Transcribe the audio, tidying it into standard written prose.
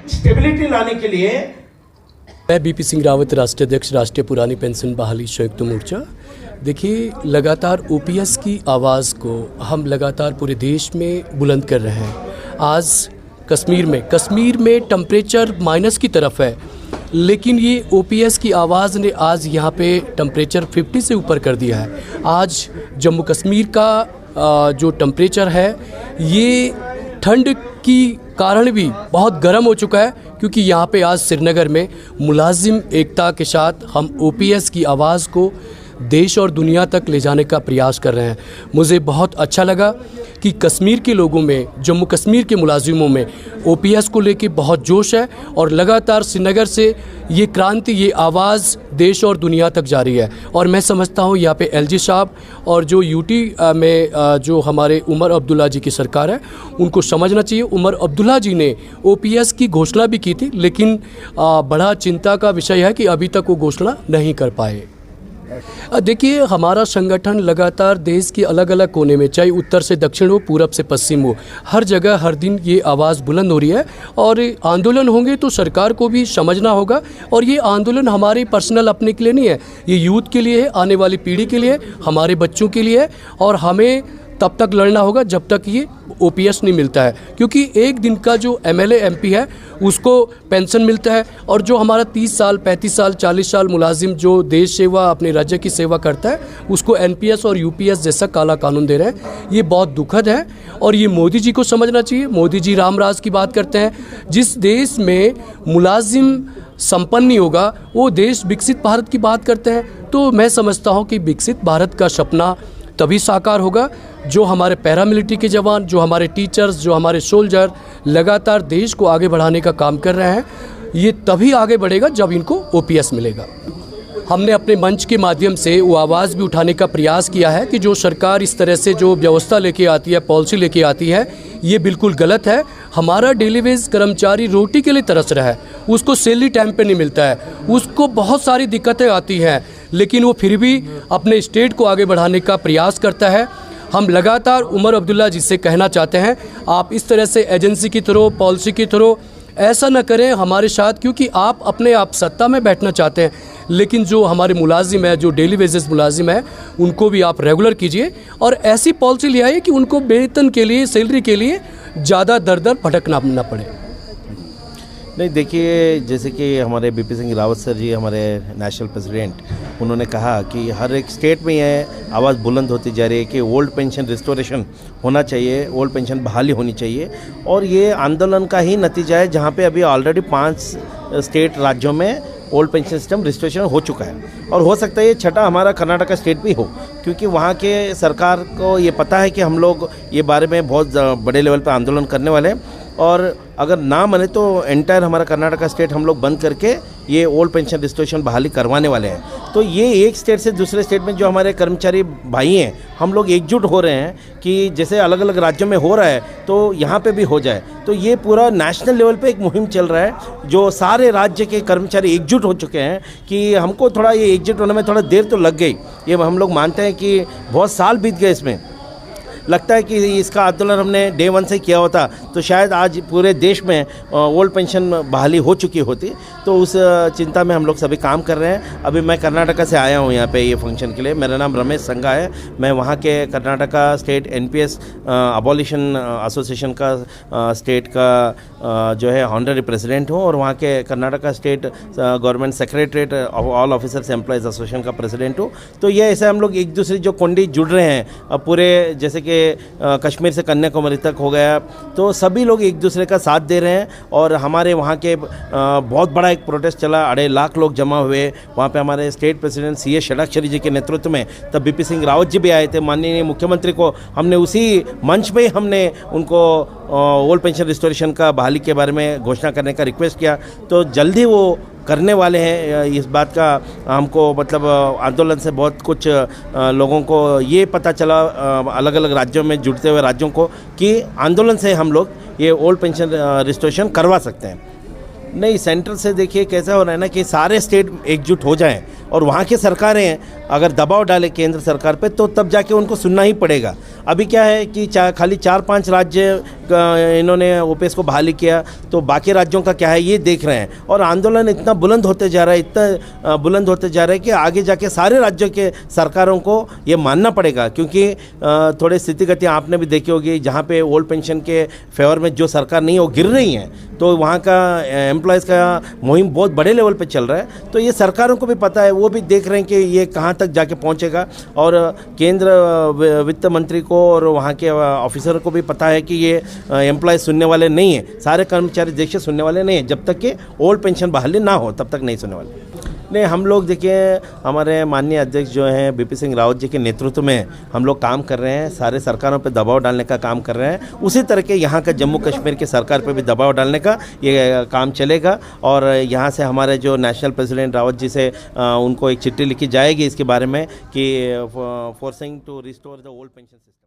Stability लाने के लिए। मैं बीपी सिंह रावत, राष्ट्रीय अध्यक्ष, राष्ट्रीय पुरानी पेंशन बहाली संयुक्त मोर्चा। देखिए, लगातार ओपीएस की आवाज़ को हम लगातार पूरे देश में बुलंद कर रहे हैं। आज कश्मीर में टेम्परेचर माइनस की तरफ है, लेकिन ये ओपीएस की आवाज़ ने आज यहाँ पे टेम्परेचर 50 से ऊपर कर दिया है। आज जम्मू कश्मीर का जो टेम्परेचर है ये ठंड की कारण भी बहुत गर्म हो चुका है, क्योंकि यहाँ पे आज श्रीनगर में मुलाजिम एकता के साथ हम ओपीएस की आवाज़ को देश और दुनिया तक ले जाने का प्रयास कर रहे हैं। मुझे बहुत अच्छा लगा कि कश्मीर के लोगों में, जम्मू कश्मीर के मुलाजिमों में ओपीएस को लेके बहुत जोश है और लगातार श्रीनगर से ये क्रांति, ये आवाज़ देश और दुनिया तक जारी है। और मैं समझता हूँ यहाँ पे एलजी साहब और जो यूटी में जो हमारे उमर अब्दुल्ला जी की सरकार है, उनको समझना चाहिए। उमर अब्दुल्ला जी ने ओपीएस की घोषणा भी की थी, लेकिन बड़ा चिंता का विषय है कि अभी तक वो घोषणा नहीं कर पाए। देखिए, हमारा संगठन लगातार देश के अलग अलग कोने में, चाहे उत्तर से दक्षिण हो, पूरब से पश्चिम हो, हर जगह हर दिन ये आवाज़ बुलंद हो रही है। और आंदोलन होंगे तो सरकार को भी समझना होगा। और ये आंदोलन हमारे पर्सनल अपने के लिए नहीं है, ये यूथ के लिए है, आने वाली पीढ़ी के लिए, हमारे बच्चों के लिए है। और हमें तब तक लड़ना होगा जब तक ये ओपीएस नहीं मिलता है, क्योंकि एक दिन का जो एमएलए एमपी है उसको पेंशन मिलता है, और जो हमारा 30 साल 35 साल 40 साल मुलाजिम जो देश सेवा, अपने राज्य की सेवा करता है, उसको एनपीएस और यूपीएस जैसा काला कानून दे रहे हैं। ये बहुत दुखद है और ये मोदी जी को समझना चाहिए। मोदी जी राम राज की बात करते हैं। जिस देश में मुलाजिम संपन्न नहीं होगा वो देश विकसित भारत की बात करते हैं। तो मैं समझता हूँ कि विकसित भारत का सपना तभी साकार होगा जो हमारे पैरामिलिट्री के जवान, जो हमारे टीचर्स, जो हमारे सोल्जर लगातार देश को आगे बढ़ाने का काम कर रहे हैं। ये तभी आगे बढ़ेगा जब इनको ओपीएस मिलेगा। हमने अपने मंच के माध्यम से वो आवाज़ भी उठाने का प्रयास किया है कि जो सरकार इस तरह से जो व्यवस्था लेके आती है, पॉलिसी लेके आती है, ये बिल्कुल गलत है। हमारा डेली वेज कर्मचारी रोटी के लिए तरस रहा है, उसको सैलरी टाइम पे नहीं मिलता है, उसको बहुत सारी दिक्कतें आती हैं, लेकिन वो फिर भी अपने स्टेट को आगे बढ़ाने का प्रयास करता है। हम लगातार उमर अब्दुल्ला जी से कहना चाहते हैं, आप इस तरह से एजेंसी की थ्रू, पॉलिसी की थ्रू ऐसा न करें हमारे साथ, क्योंकि आप अपने आप सत्ता में बैठना चाहते हैं, लेकिन जो हमारे मुलाजिम है, जो डेली वेजेस मुलाजिम है, उनको भी आप रेगुलर कीजिए और ऐसी पॉलिसी ले आइए कि उनको वेतन के लिए, सैलरी के लिए ज़्यादा दर दर भटकना न पड़े। नहीं, देखिए, जैसे कि हमारे बीपी सिंह रावत सर जी, हमारे नेशनल प्रेसिडेंट, उन्होंने कहा कि हर एक स्टेट में यह आवाज़ बुलंद होती जा रही है कि ओल्ड पेंशन रिस्टोरेशन होना चाहिए, ओल्ड पेंशन बहाली होनी चाहिए। और ये आंदोलन का ही नतीजा है, जहाँ पे अभी ऑलरेडी 5 स्टेट राज्यों में ओल्ड पेंशन सिस्टम रिस्टोरेशन हो चुका है, और हो सकता है ये छठा हमारा कर्नाटका स्टेट भी हो, क्योंकि वहाँ के सरकार को ये पता है कि हम लोग ये बारे में बहुत बड़े लेवल पर आंदोलन करने वाले हैं। और अगर ना माने तो एंटायर हमारा कर्नाटका स्टेट हम लोग बंद करके ये ओल्ड पेंशन रिस्टोरेशन बहाली करवाने वाले हैं। तो ये एक स्टेट से दूसरे स्टेट में जो हमारे कर्मचारी भाई हैं, हम लोग एकजुट हो रहे हैं कि जैसे अलग अलग राज्यों में हो रहा है तो यहाँ पे भी हो जाए। तो ये पूरा नेशनल लेवल पे एक मुहिम चल रहा है, जो सारे राज्य के कर्मचारी एकजुट हो चुके हैं कि हमको थोड़ा ये एकजुट होने में थोड़ा देर तो लग गई। ये हम लोग मानते हैं कि बहुत साल बीत गए इसमें। लगता है कि इसका आंदोलन हमने डे 1 से किया होता तो शायद आज पूरे देश में ओल्ड पेंशन बहाली हो चुकी होती। तो उस चिंता में हम लोग सभी काम कर रहे हैं। अभी मैं कर्नाटका से आया हूँ यहाँ पे ये फंक्शन के लिए। मेरा नाम रमेश संगा है। मैं वहाँ के Karnataka state NPS abolition association का स्टेट का जो है ऑनररी प्रेसिडेंट हूँ, और वहाँ के Karnataka state government secretariat all officers employees association का प्रेसिडेंट हूँ। तो ये ऐसे हम लोग एक दूसरे जो कोंडी जुड़ रहे हैं पूरे, जैसे कि कश्मीर से कन्याकुमारी तक हो गया, तो सभी लोग एक दूसरे का साथ दे रहे हैं। और हमारे वहाँ के बहुत बड़ा एक प्रोटेस्ट चला, 2.5 लाख लोग जमा हुए वहाँ पे। हमारे स्टेट प्रेसिडेंट सीए षडाक्षरी जी के नेतृत्व में तब बीपी सिंह रावत जी भी आए थे। माननीय मुख्यमंत्री को हमने उसी मंच पे हमने उनको ओल्ड पेंशन रिस्टोरेशन का बहाली के बारे में घोषणा करने का रिक्वेस्ट किया। तो जल्दी वो करने वाले हैं। इस बात का हमको मतलब आंदोलन से बहुत कुछ लोगों को ये पता चला, अलग अलग राज्यों में जुड़ते हुए राज्यों को, कि आंदोलन से हम लोग ये ओल्ड पेंशन रिस्टोरेशन करवा सकते हैं। नहीं, सेंटर से देखिए कैसा हो रहा है ना कि सारे स्टेट एकजुट हो जाएं और वहाँ की सरकारें अगर दबाव डाले केंद्र सरकार पे तो तब जाके उनको सुनना ही पड़ेगा। अभी क्या है कि खाली 4-5 राज्य इन्होंने ओपीएस को बहाली किया, तो बाकी राज्यों का क्या है ये देख रहे हैं। और आंदोलन इतना बुलंद होते जा रहा है, इतना बुलंद होते जा रहा है कि आगे जाके सारे राज्यों के सरकारों को ये मानना पड़ेगा, क्योंकि थोड़े स्थितिगतियाँ आपने भी देखी होगी, जहाँ पे ओल्ड पेंशन के फेवर में जो सरकार नहीं है वो गिर रही हैं, तो वहाँ का एम्प्लॉयज़ का मुहिम बहुत बड़े लेवल पे चल रहा है। तो ये सरकारों को भी पता है, वो भी देख रहे हैं कि ये कहाँ तक जाके पहुँचेगा। और केंद्र वित्त मंत्री को और वहाँ के ऑफिसर को भी पता है कि ये एम्प्लॉय सुनने वाले नहीं हैं, सारे कर्मचारी देश से सुनने वाले नहीं हैं। जब तक कि ओल्ड पेंशन बहाली ना हो तब तक नहीं सुनने वाले। नहीं, हम लोग देखिए हमारे माननीय अध्यक्ष जो हैं बीपी सिंह रावत जी के नेतृत्व में हम लोग काम कर रहे हैं, सारे सरकारों पे दबाव डालने का काम कर रहे हैं। उसी तरह के यहाँ का जम्मू कश्मीर की सरकार पे भी दबाव डालने का ये काम चलेगा। और यहाँ से हमारे जो नेशनल प्रेसिडेंट रावत जी से उनको एक चिट्ठी लिखी जाएगी इसके बारे में कि forcing to restore the old pension system.